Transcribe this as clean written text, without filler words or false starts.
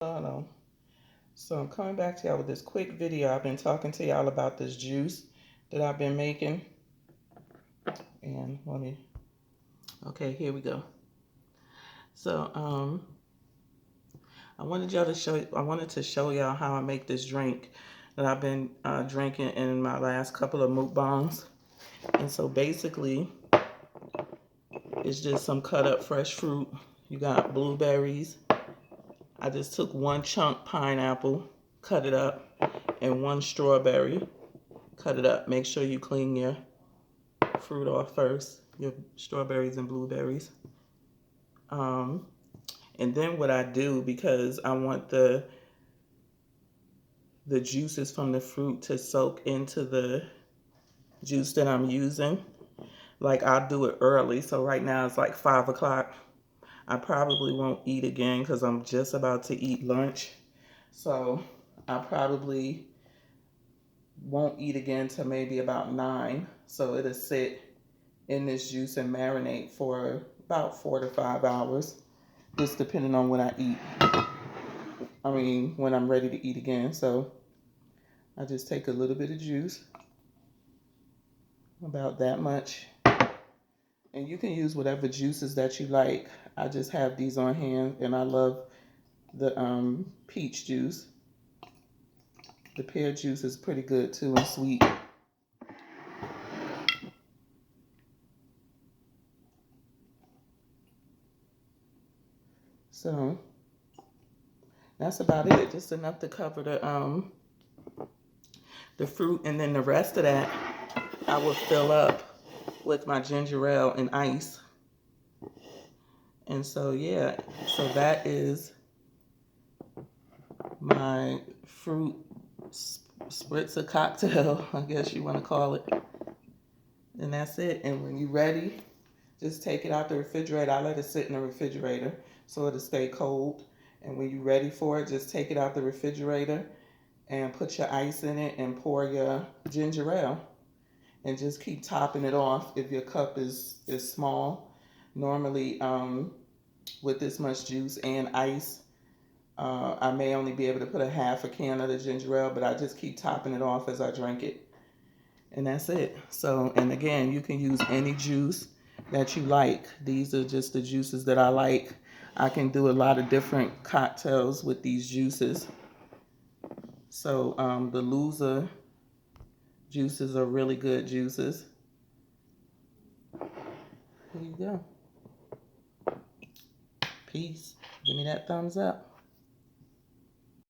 Hello. So I'm coming back to y'all with this quick video. I've been talking to y'all about this juice that I've been making. And okay, here we go. So I wanted to show y'all how I make this drink that I've been drinking in my last couple of mukbangs. And so basically, it's just some cut up fresh fruit. You got blueberries. I just took one chunk pineapple, cut it up, and one strawberry, cut it up. Make sure you clean your fruit off first, your strawberries and blueberries. And then what I do, because I want the juices from the fruit to soak into the juice that I'm using, like I'll do it early. So right now it's like 5 o'clock. I probably won't eat again because I'm just about to eat lunch. So I probably won't eat again till maybe about 9. So it'll sit in this juice and marinate for about 4 to 5 hours, just depending on when I eat. I mean, when I'm ready to eat again. So I just take a little bit of juice, about that much. And you can use whatever juices that you like. I just have these on hand, and I love the peach juice. The pear juice is pretty good too and sweet. So that's about it. Just enough to cover the fruit, and then the rest of that I will fill up with my ginger ale and ice. And so yeah, so that is my fruit spritzer cocktail, I guess you want to call it. And that's it. And when you're ready, just take it out the refrigerator. I let it sit in the refrigerator so it'll stay cold. And when you're ready for it, just take it out the refrigerator and put your ice in it and pour your ginger ale. And just keep topping it off if your cup is small. Normally, with this much juice and ice, I may only be able to put a half a can of the ginger ale, but I just keep topping it off as I drink it. And that's it. So, and again, you can use any juice that you like. These are just the juices that I like. I can do a lot of different cocktails with these juices. So the loser juices are really good juices. Here you go. Peace. Give me that thumbs up.